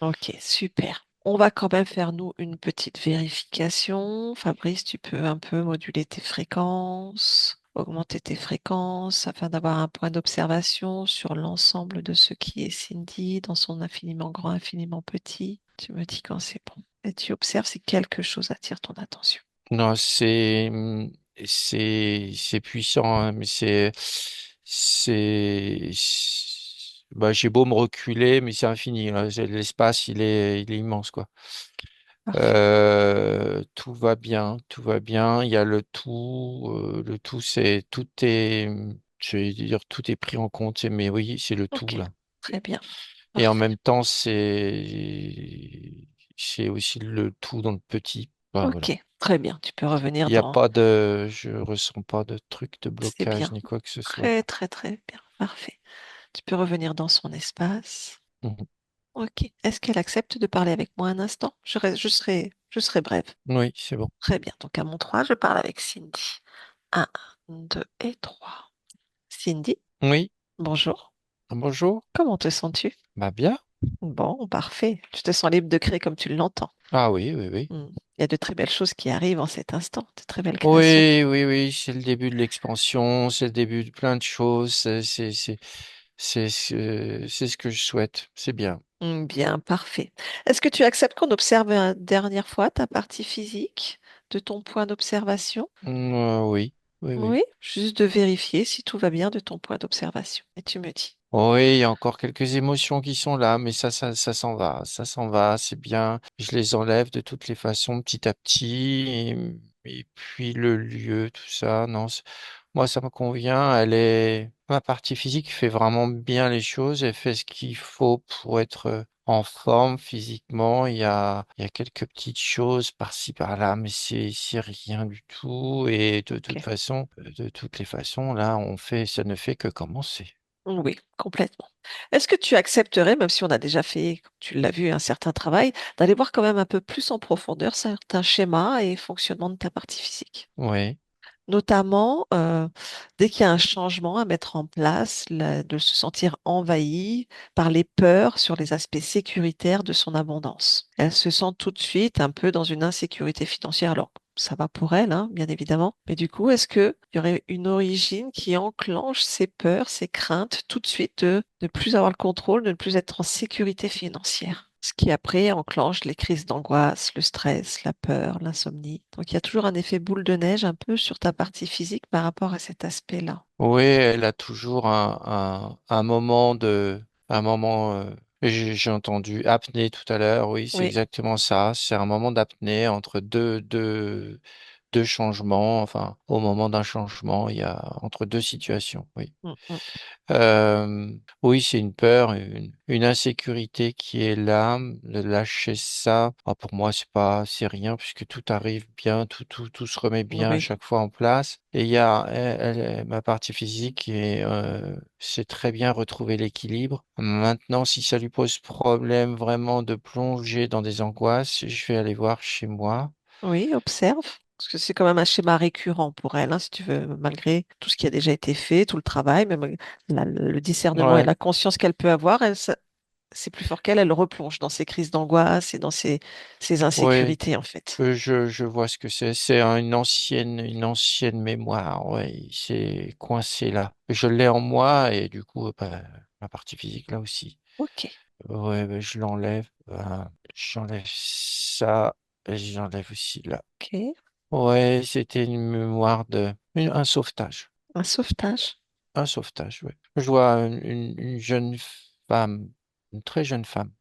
Ok, super. On va quand même faire, nous, une petite vérification. Fabrice, tu peux un peu moduler tes fréquences, augmenter tes fréquences afin d'avoir un point d'observation sur l'ensemble de ce qui est Cindy dans son infiniment grand, infiniment petit. Tu me dis quand c'est bon. Et tu observes si quelque chose attire ton attention. Non, c'est puissant, hein, mais bah, j'ai beau me reculer, mais c'est infini, là. L'espace, il est immense, quoi. Parfait. Tout va bien, tout va bien. Il y a le tout, je vais dire, tout est pris en compte. Mais oui, c'est le tout Ok, là. très bien. Et en Parfait. même temps, c'est aussi le tout dans le petit. Voilà, Ok, voilà. très bien. Tu peux revenir Il y a dans... pas de, je ressens pas de truc de C'est blocage bien. ni quoi que ce soit. Très, très, très bien. Parfait. Tu peux revenir dans son espace. Mhm. Ok. Est-ce qu'elle accepte de parler avec moi un instant? Je serai brève. Oui, c'est bon. Très bien. Donc à mon 3, je parle avec Cindy. Un, 2 et 3. Cindy, Oui, bonjour. bonjour. Comment te sens-tu? Bah bien. Bon, parfait. Tu te sens libre de créer comme tu l'entends. Ah oui, oui, oui. Hmm. Il y a de très belles choses qui arrivent en cet instant, de très belles créations. Oui, oui, oui, c'est le début de l'expansion, c'est le début de plein de choses, c'est ce que je souhaite, c'est bien. Bien, parfait. Est-ce que tu acceptes qu'on observe une dernière fois ta partie physique de ton point d'observation? Oui, oui, oui. Oui, juste de vérifier si tout va bien de ton point d'observation. Et tu me dis. Oui, il y a encore quelques émotions qui sont là, mais ça s'en va, c'est bien. Je les enlève de toutes les façons, petit à petit, et puis le lieu, tout ça, non, moi ça me convient. Ma partie physique fait vraiment bien les choses, elle fait ce qu'il faut pour être en forme physiquement. Il y a quelques petites choses par-ci par-là, mais c'est rien du tout. Et Ok. de toutes les façons, là, ça ne fait que commencer. Oui, complètement. Est-ce que tu accepterais, même si on a déjà fait, comme tu l'as vu, un certain travail, d'aller voir quand même un peu plus en profondeur certains schémas et fonctionnements de ta partie physique? Oui. Notamment, dès qu'il y a un changement à mettre en place, de se sentir envahie par les peurs sur les aspects sécuritaires de son abondance. Elle se sent tout de suite un peu dans une insécurité financière. Alors, ça va pour elle, hein, bien évidemment. Mais du coup, est-ce qu'il y aurait une origine qui enclenche ces peurs, ces craintes tout de suite de ne plus avoir le contrôle, de ne plus être en sécurité financière? Ce qui après enclenche les crises d'angoisse, le stress, la peur, l'insomnie. Donc il y a toujours un effet boule de neige un peu sur ta partie physique par rapport à cet aspect-là. Oui, elle a toujours un moment un moment, j'ai entendu apnée tout à l'heure. Oui, c'est Oui. exactement ça. C'est un moment d'apnée entre deux changements. Enfin, au moment d'un changement, il y a entre deux situations. Oui. Mm, mm. Oui, c'est une peur, une insécurité qui est là. De lâcher ça, pour moi, c'est rien puisque tout arrive bien, tout se remet bien à Oui. chaque fois en place. Et il y a ma partie physique et c'est très bien retrouver l'équilibre. Maintenant, si ça lui pose problème vraiment de plonger dans des angoisses, je vais aller voir chez moi. Oui, observe. Parce que c'est quand même un schéma récurrent pour elle, hein, si tu veux, malgré tout ce qui a déjà été fait, tout le travail, même le discernement et Ouais. la conscience qu'elle peut avoir, c'est plus fort qu'elle, elle replonge dans ses crises d'angoisse et dans ses Oui. insécurités, en fait. Je vois ce que c'est. C'est une ancienne mémoire. Ouais, c'est coincé là. Je l'ai en moi et du coup, bah, ma partie physique là aussi. Ok. Ouais, bah, je l'enlève. J'enlève ça et j'enlève aussi là. Ok. Ouais, c'était une mémoire un sauvetage. Un sauvetage. Un sauvetage, ouais. Je vois une jeune femme, une très jeune femme.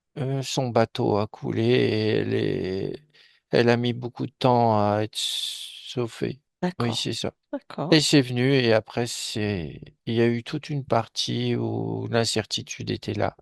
Son bateau a coulé et elle a mis beaucoup de temps à être sauvée. Oui, D'accord. c'est ça. D'accord. Et c'est venu et après, il y a eu toute une partie où l'incertitude était là.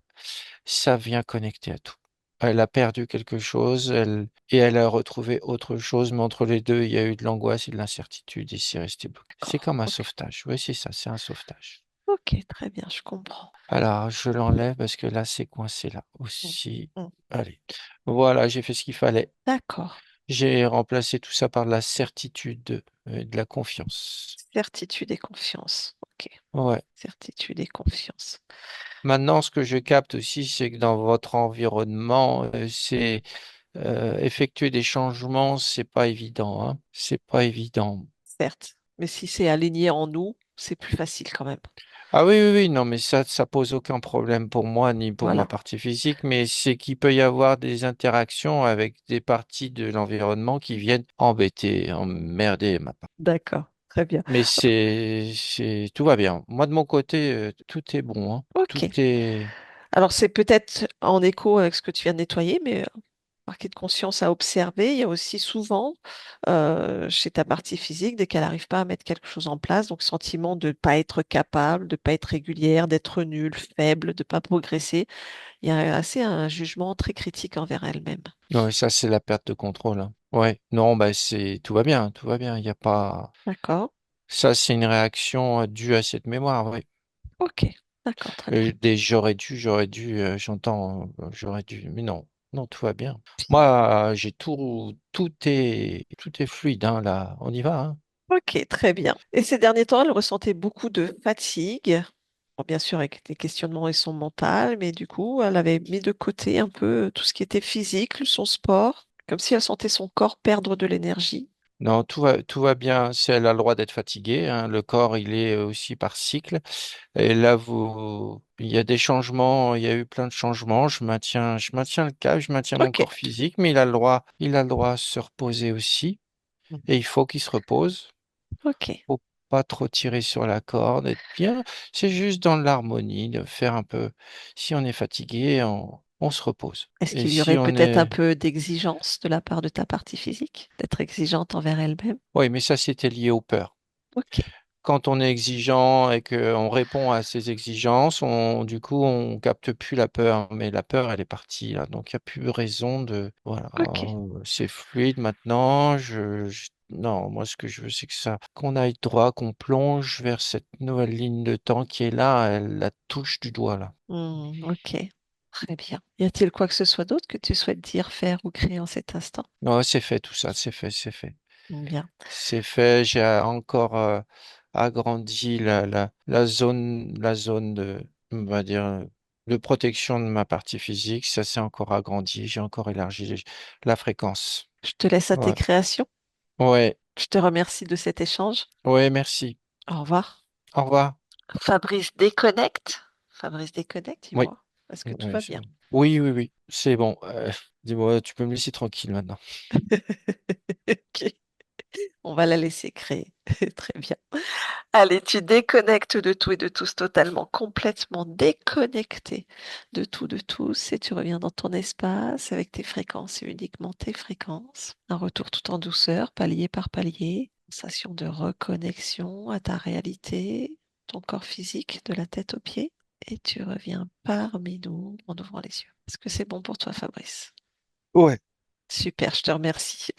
Ça vient connecter à tout. Elle a perdu quelque chose, et elle a retrouvé autre chose, mais entre les deux, il y a eu de l'angoisse et de l'incertitude et c'est resté bloqué. C'est D'accord. comme un Ok. sauvetage. Oui, c'est ça, c'est un sauvetage. Ok, très bien, je comprends. Alors, je l'enlève parce que là, c'est coincé là Mm, aussi. mm. Allez. Voilà, j'ai fait ce qu'il fallait. D'accord. J'ai remplacé tout ça par de la certitude, de la confiance. Certitude et confiance. Ok. Ouais. Certitude et confiance. Maintenant, ce que je capte aussi, c'est que dans votre environnement, c'est effectuer des changements, c'est pas évident, hein. C'est pas évident. Certes. Mais si c'est aligné en nous, c'est plus facile quand même. Ah oui, oui, oui, non, mais ça pose aucun problème pour moi ni pour ma Voilà. partie physique, mais c'est qu'il peut y avoir des interactions avec des parties de l'environnement qui viennent embêter, emmerder ma part. D'accord. Très bien. Mais tout va bien. Moi, de mon côté, tout est bon, hein. Tout Ok. est, Alors c'est peut-être en écho avec ce que tu viens de nettoyer, mais marqué de conscience à observer. Il y a aussi souvent chez ta partie physique, dès qu'elle n'arrive pas à mettre quelque chose en place, donc sentiment de ne pas être capable, de ne pas être régulière, d'être nulle, faible, de ne pas progresser. Il y a assez un jugement très critique envers elle-même. ouais, ça, c'est la perte de contrôle, hein. Ouais, non, bah, tout va bien, tout va bien. Il n'y a pas, D'accord? ça, c'est une réaction due à cette mémoire, oui. Ok. D'accord, très bien. J'aurais dû, mais non, non, tout va bien. Moi, tout est fluide, hein, là. On y va, hein. Ok, très bien. Et ces derniers temps, elle ressentait beaucoup de fatigue. Bon, bien sûr, avec des questionnements et son mental, mais du coup, elle avait mis de côté un peu tout ce qui était physique, son sport, comme si elle sentait son corps perdre de l'énergie. Non, tout va bien. Elle a le droit d'être fatiguée, hein. Le corps, il est aussi par cycle. Et là, il y a des changements, il y a eu plein de changements. Je maintiens le cap, je maintiens mon Ok. corps physique, mais il a le droit à se reposer aussi. Mhm. Et il faut qu'il se repose. Ok. Faut pas trop tirer sur la corde, être bien. C'est juste dans l'harmonie de faire un peu. Si on est fatigué, on se repose. Est-ce Et qu'il y si aurait on peut-être un est, peu d'exigence de la part de ta partie physique, d'être exigeante envers elle-même? oui, mais ça c'était lié aux peurs. Ok. Quand on est exigeant et qu'on répond à ces exigences, du coup, on capte plus la peur. Mais la peur, elle est partie là. Donc, il n'y a plus raison de. Voilà, Ok. c'est fluide maintenant. Non, moi, ce que je veux, c'est que qu'on aille droit, qu'on plonge vers cette nouvelle ligne de temps qui est là. Elle la touche du doigt là. Ok. Très bien. Y a-t-il quoi que ce soit d'autre que tu souhaites dire, faire ou créer en cet instant? Non, c'est fait tout ça. C'est fait, c'est fait. Bien. C'est fait. J'ai encore agrandi la zone on va dire, de protection de ma partie physique. Ça s'est encore agrandi. J'ai encore élargi la fréquence. Je te laisse à tes Ouais. créations. Ouais. Je te remercie de cet échange. Ouais, merci. Au revoir. Au revoir. Fabrice déconnecte. Fabrice déconnecte, Oui. dis-moi. Est-ce que tout Ouais, va c'est bien? bon. Oui, oui, oui. C'est bon. Dis-moi, tu peux me laisser tranquille maintenant. Ok. On va la laisser créer. Très bien. Allez, tu déconnectes de tout et de tous totalement, complètement déconnecté de tout, de tous, et tu reviens dans ton espace avec tes fréquences et uniquement tes fréquences. Un retour tout en douceur, palier par palier, sensation de reconnexion à ta réalité, ton corps physique, de la tête aux pieds, et tu reviens parmi nous en ouvrant les yeux. Est-ce que c'est bon pour toi, Fabrice? Ouais. Super, je te remercie.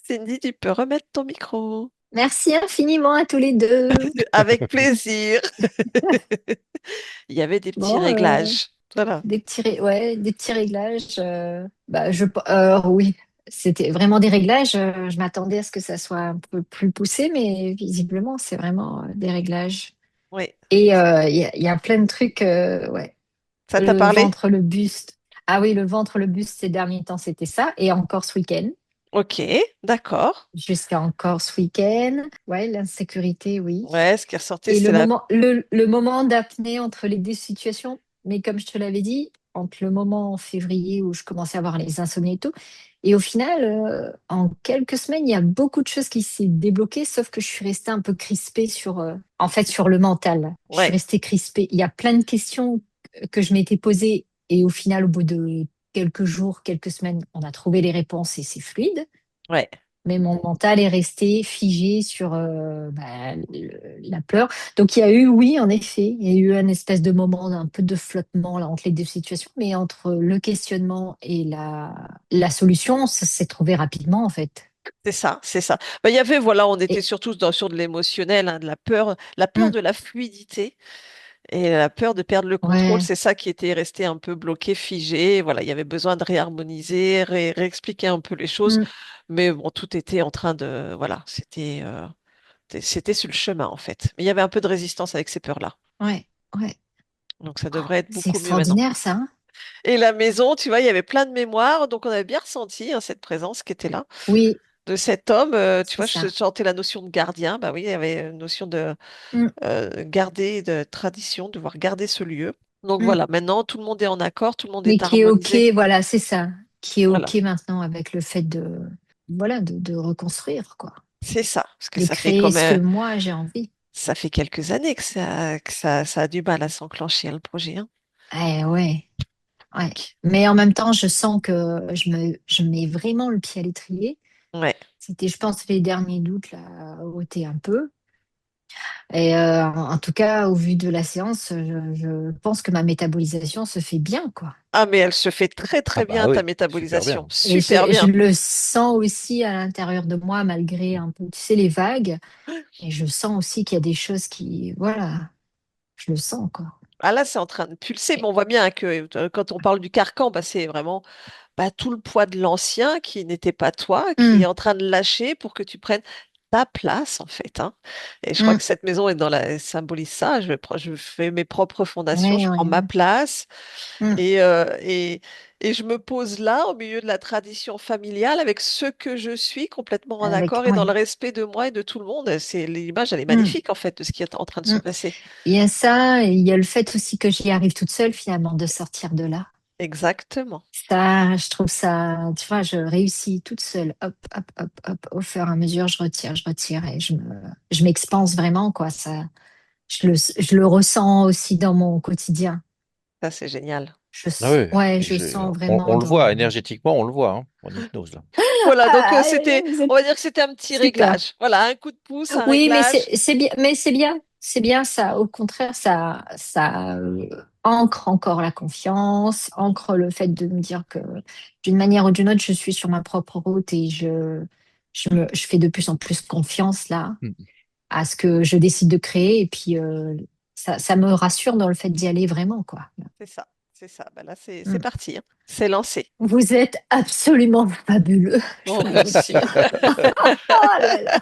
Cindy, tu peux remettre ton micro. Merci infiniment à tous les deux. Avec plaisir. Il y avait des petits Bon, réglages. Voilà. ouais, des petits réglages. Oui, c'était vraiment des réglages. Je m'attendais à ce que ça soit un peu plus poussé, mais visiblement, c'est vraiment des réglages. Oui. Et il y a plein de trucs. Ouais, Ça t'a le parlé? ventre, le buste. Ah oui, le ventre, le buste, ces derniers temps, c'était ça. Et encore ce week-end. Ok, d'accord. Jusqu'à encore ce week-end. Ouais, l'insécurité, oui. Ouais, ce qui est ressorti, Et c'était la... le moment d'apnée entre les deux situations, mais comme je te l'avais dit, entre le moment en février où je commençais à avoir les insomnies et tout, et au final, en quelques semaines, il y a beaucoup de choses qui s'est débloquées, sauf que je suis restée un peu crispée en fait, sur le mental. Je suis Ouais, restée crispée. Il y a plein de questions que je m'étais posées, et au final, au bout de quelques jours, quelques semaines, on a trouvé les réponses et c'est fluide. ouais, Mais mon mental est resté figé sur la peur. Donc il y a eu, oui, en effet, il y a eu un espèce de moment un peu de flottement là, entre les deux situations, mais entre le questionnement et la solution, ça s'est trouvé rapidement en fait. c'est ça, c'est ça. Bah, il y avait, voilà, on était Et surtout sur de l'émotionnel, hein, de la peur hum, de la fluidité et la peur de perdre le contrôle. ouais, C'est ça qui était resté un peu bloqué, figé. Voilà, il y avait besoin de réharmoniser, réexpliquer un peu les choses. hum, Mais bon, tout était en train de, voilà, c'était sur le chemin en fait. Mais il y avait un peu de résistance avec ces peurs-là. ouais, ouais. Donc ça Oh, devrait être c'est beaucoup mieux maintenant. extraordinaire ça, hein. Et la maison, tu vois, il y avait plein de mémoires, donc on avait bien ressenti hein, cette présence qui était là Oui, de cet homme. Tu c'est vois, je ça. sentais la notion de gardien. Bah oui, il y avait une notion de Hum, garder, de tradition, de devoir garder ce lieu. Donc hum. voilà, maintenant tout le monde est en accord, tout le monde Mais est qui est OK, harmonisé. voilà, c'est ça. Qui est Voilà, OK maintenant avec le fait voilà, de reconstruire, quoi. c'est ça, parce que De ça fait créer comme ce que moi j'ai envie. ça fait quelques années que ça a du mal à s'enclencher hein, le projet. Hein. Eh ouais, ouais. Donc, Mais en même temps, je sens que je mets vraiment le pied à l'étrier. ouais. C'était, je pense, les derniers doutes, là, ôtés un peu. Et en tout cas, au vu de la séance, je pense que ma métabolisation se fait bien, quoi. Ah mais elle se fait très Ah très bah bien ta oui, super métabolisation, bien. Et super je bien. le sens aussi à l'intérieur de moi, malgré un peu, tu sais, les vagues. Et je sens aussi qu'il y a des choses qui, voilà, je le sens, quoi. Ah là, c'est en train de pulser, mais Et- on voit bien que quand on parle du carcan, bah, c'est vraiment bah, tout le poids de l'ancien qui n'était pas toi, qui est Hum, en train de lâcher pour que tu prennes ta place, en fait. Hein. Et je crois hum. que cette maison est elle symbolise ça. Je fais mes propres fondations, je Ouais, prends ouais, ma ouais. place Hum. et, euh, et, et je me pose là, au milieu de la tradition familiale, avec ce que je suis, complètement en accord et dans le Ouais. respect de moi et de tout le monde. L'image, elle est Hum, magnifique, en fait, de ce qui est en train de se hum. passer. Il y a ça, et il y a le fait aussi que j'y arrive toute seule finalement de sortir de là. Exactement. Ça, je trouve ça, tu vois, je réussis toute seule. Hop, hop, hop, hop. Au fur et à mesure, je retire et je m'expanse vraiment, quoi. Ça, je le ressens aussi dans mon quotidien. Ça, c'est génial. Ah oui, Ouais, puis je sens on vraiment le voit dans. énergétiquement, on le voit hein, en hypnose là. Voilà, donc Ah, vous on êtes va dire que c'était un petit super. réglage. Voilà, un coup de pouce, un Oui, mais réglage. c'est bien, c'est bien ça. Au contraire, ça ancre encore la confiance, ancre le fait de me dire que d'une manière ou d'une autre, je suis sur ma propre route et je fais de plus en plus confiance là Mm. à ce que je décide de créer et puis ça me rassure dans le fait d'y aller vraiment quoi. C'est ça. c'est ça. Bah là, c'est Mm. parti, hein. C'est lancé. Vous êtes absolument fabuleux. Je Oh, peux vous merci. dire. Oh là là.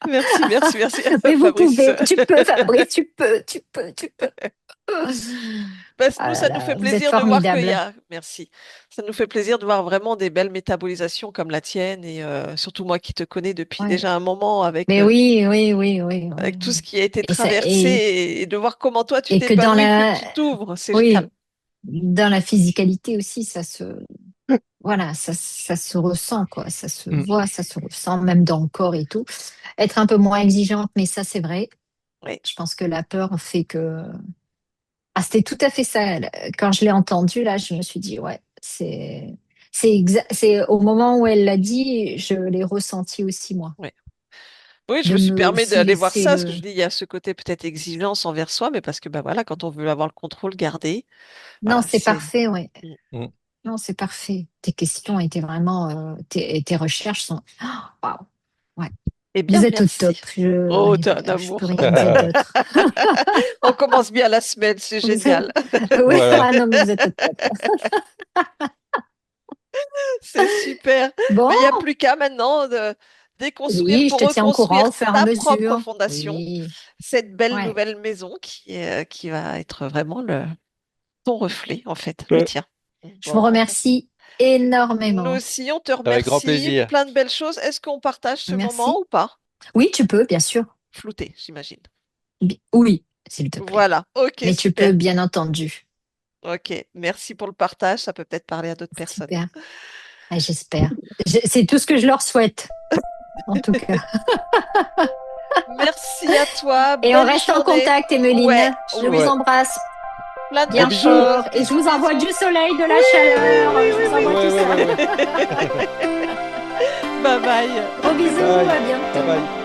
Merci, merci, merci, Mais vous Fabrice. pouvez, tu peux, Fabrice, tu peux. Nous, Ah là ça nous fait là, vous êtes plaisir de voir qu'il y formidable. a, merci. Ça nous fait plaisir de voir vraiment des belles métabolisations comme la tienne et surtout moi qui te connais depuis Ouais. déjà un moment Mais oui, oui, oui, oui, avec oui, tout ce oui. qui a été Et ça, traversé et de voir comment toi tu et que dans t'épanouis, plus la, tu t'ouvres, c'est génial. oui, dans la physicalité aussi, voilà, ça se ressent, quoi. Ça se Mm. voit, ça se ressent, même dans le corps et tout. Être un peu moins exigeante, mais ça, c'est vrai. Oui, Je pense que la peur fait que. Ah, c'était tout à fait ça. Quand je l'ai entendu, là, je me suis dit, ouais, c'est au moment où elle l'a dit, je l'ai ressenti aussi, moi. oui. Oui, je De me suis me permis aussi d'aller voir laisser ça, parce que je le. dis, il y a ce côté peut-être exigence envers soi, mais parce que bah voilà, quand on veut avoir le contrôle, garder, Non, voilà, c'est c'est. parfait, ouais. Mm. Mm. Non, c'est parfait. Tes questions étaient vraiment, tes recherches sont, oh, waouh. Ouais. Eh bien, Vous êtes au top. merci. Oh, t'es un Je peux amour. rien dire d'autre. On commence bien la semaine, c'est Vous êtes, génial. oui, Voilà. ah non, mais vous êtes au top. C'est super. Bon, Mais il n'y a plus qu'à maintenant de déconstruire oui, je pour te tiens au courant reconstruire au fur et à ta propre mesure. fondation, Oui, cette belle ouais, nouvelle maison qui va être vraiment ton reflet, en fait, le Ouais. tien. je vous Bon. remercie Nous énormément. aussi, on te Avec grand remercie. plaisir. Plein de belles choses. Est-ce qu'on partage ce moment Merci. ou pas? Oui, tu peux, bien sûr. Flouté, j'imagine. Oui, s'il te plaît. Voilà. Ok, Mais tu peux, super. bien entendu. Ok. Merci pour le partage. Ça peut peut-être parler à d'autres personnes. Super. Ah, j'espère. C'est tout ce que je leur souhaite, en tout cas. Merci à toi. Et on Belle reste en journée. contact, Ouais, Emeline. Je vous oui. Ouais. embrasse Plein de Gros bien belles bisous. choses. fort. Et je Bisous, vous envoie du bisous. soleil, de la chaleur. Je vous envoie Oui. Ouais, tout ouais, ça. ouais, ouais. Bye bye. Gros bisous, Bye. à Bye bientôt. bye.